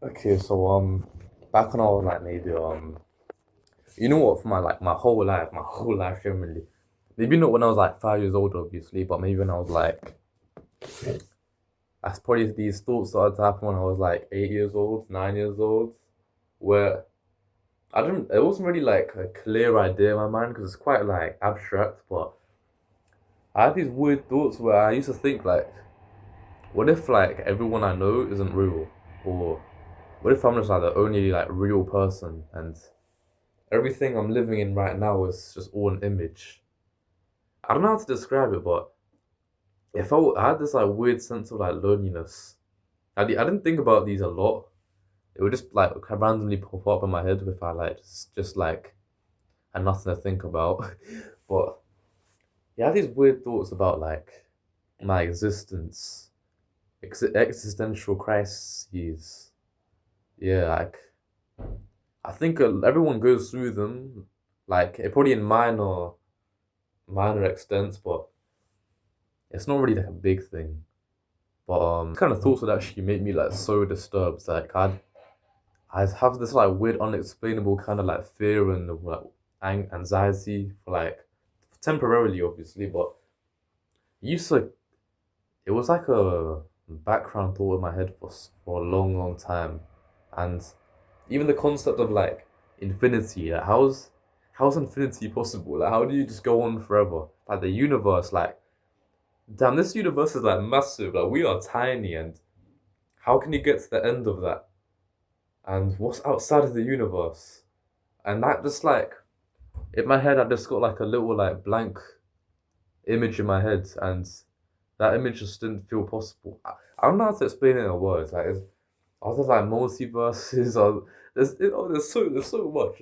Okay, so back when I was like maybe you know what, for my whole life generally, maybe not when I was like 5 years old, obviously, but maybe when I was like, that's probably these thoughts started to happen when I was like 8 years old, 9 years old, where I didn't, it wasn't really like a clear idea in my mind because it's quite like abstract, but I had these weird thoughts where I used to think like, what if like everyone I know isn't real, or what if I'm just like the only like real person and everything I'm living in right now is just all an image. I don't know how to describe it, but I had this like weird sense of like loneliness. I didn't think about these a lot. It would just like randomly pop up in my head if I like just like had nothing to think about. But yeah, I had these weird thoughts about like my existence, existential crises. Yeah, like I think everyone goes through them, like probably in minor extents, but it's not really like a big thing. But kind of thoughts would actually make me like so disturbed. Like I have this like weird, unexplainable kind of like fear and like anxiety for like temporarily, obviously, but it used to it was like a background thought in my head for a long, long time, and even the concept of like infinity, like how's infinity possible? Like how do you just go on forever? Like the universe, like damn, this universe is like massive. Like we are tiny, and how can you get to the end of that? And what's outside of the universe? And that just like in my head, I just got like a little like blank image in my head, and that image just didn't feel possible. I don't know how to explain it in words. Like, are there like multiverses? Or there's so much.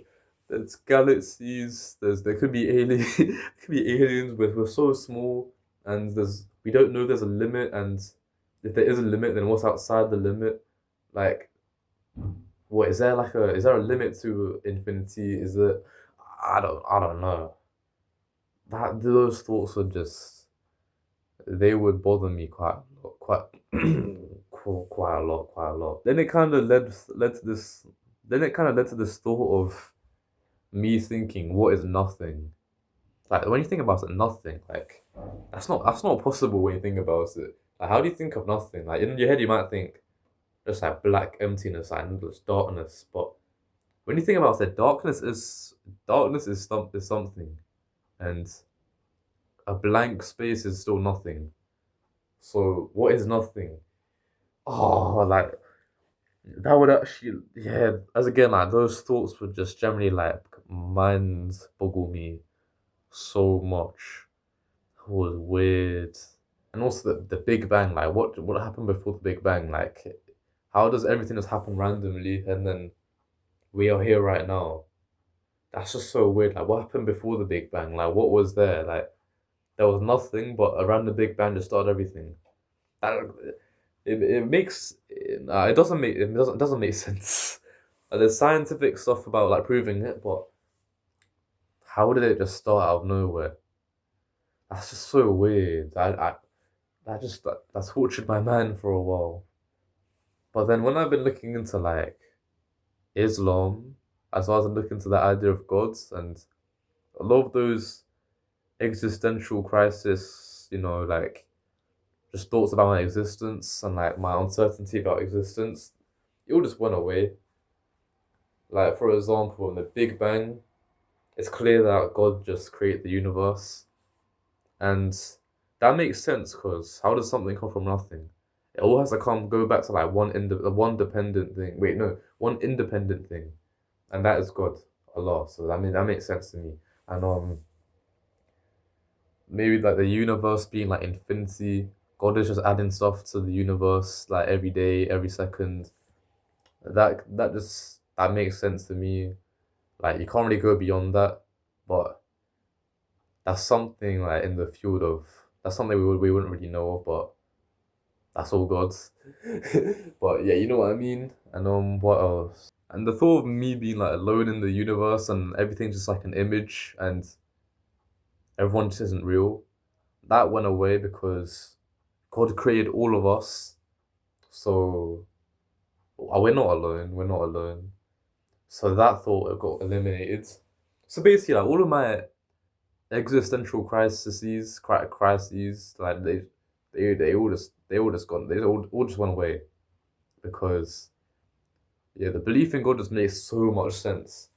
There's galaxies. There could be alien, there could be aliens. We're so small, and we don't know there's a limit. And if there is a limit, then what's outside the limit? Like, what is there a limit to infinity? Is it? I don't know. That those thoughts are just they would bother me quite quite a lot. Then it kind of led to this. Then it kind of led to this thought of me thinking, what is nothing? Like when you think about it, nothing. Like that's not possible when you think about it. Like how do you think of nothing? Like in your head, you might think just like black emptiness, like just darkness. But when you think about it, is something, and a blank space is still nothing. So what is nothing? Oh, like that would actually, yeah. As again, like those thoughts would just generally like mind boggle me so much. It was weird, and also the Big Bang. Like, what happened before the Big Bang? Like, how does everything just happen randomly, and then we are here right now? That's just so weird. Like, what happened before the Big Bang? Like, what was there? Like, there was nothing, but around the Big Bang just started everything. That, it makes it doesn't make sense. Like, there's scientific stuff about like proving it, but how did it just start out of nowhere? That's just so weird. That tortured my mind for a while. But then when I've been looking into like Islam, as well as looking into the idea of gods and a lot of those existential crisis, like just thoughts about my existence and like my uncertainty about existence, it all just went away. Like for example, in the Big Bang, it's clear that God just created the universe, and that makes sense because how does something come from nothing? It all has to go back to like one dependent thing. Wait, no, one independent thing, and that is God, Allah. So that makes sense to me. And maybe like the universe being like infinity, God is just adding stuff to the universe like every day, every second. That makes sense to me. Like you can't really go beyond that, but that's something like in the field of that's something we wouldn't really know of, but that's all gods. But yeah, you know what I mean. And what else? And the thought of me being like alone in the universe and everything's just like an image and everyone just isn't real. That went away because God created all of us. So we're not alone. We're not alone. So that thought got eliminated. So basically, like all of my existential crises, like they all just gone. They all just went away because yeah, the belief in God just makes so much sense.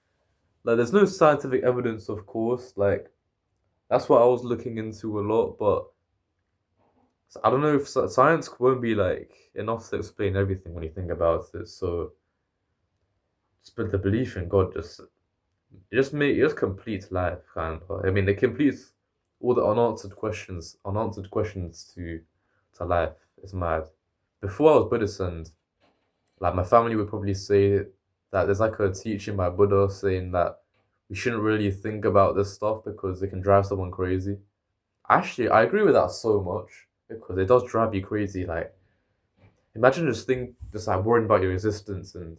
Like, there's no scientific evidence, of course. Like, that's what I was looking into a lot, but I don't know if science won't be like enough to explain everything when you think about it. So, just but the belief in God it just completes life, kind of. I mean, it completes all the unanswered questions to life. It's mad. Before I was Buddhist, and like my family would probably say that there's like a teaching by Buddha saying that we shouldn't really think about this stuff because it can drive someone crazy. Actually, I agree with that so much because it does drive you crazy. Like, imagine just like worrying about your existence, and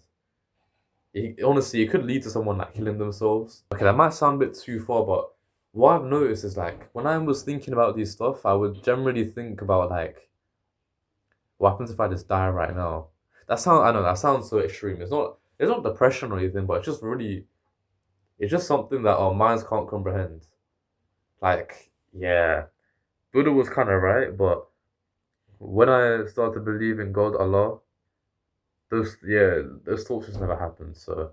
honestly, it could lead to someone like killing themselves. Okay, that might sound a bit too far, but what I've noticed is like when I was thinking about these stuff, I would generally think about like, what happens if I just die right now? I know that sounds so extreme. It's not depression or anything, but it's just something that our minds can't comprehend. Like, yeah, Buddha was kind of right, but when I started to believe in God, Allah, those thoughts just never happened. So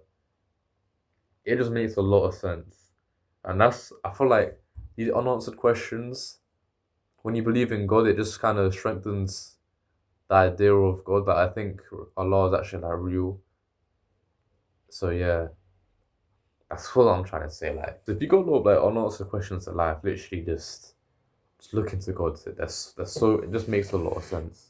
it just makes a lot of sense, and I feel like these unanswered questions. When you believe in God, it just kind of strengthens the idea of God that I think Allah is actually like real. So yeah, that's what I'm trying to say. Like, if you got a lot of like unanswered questions in life, literally just look into God. That's so it just makes a lot of sense.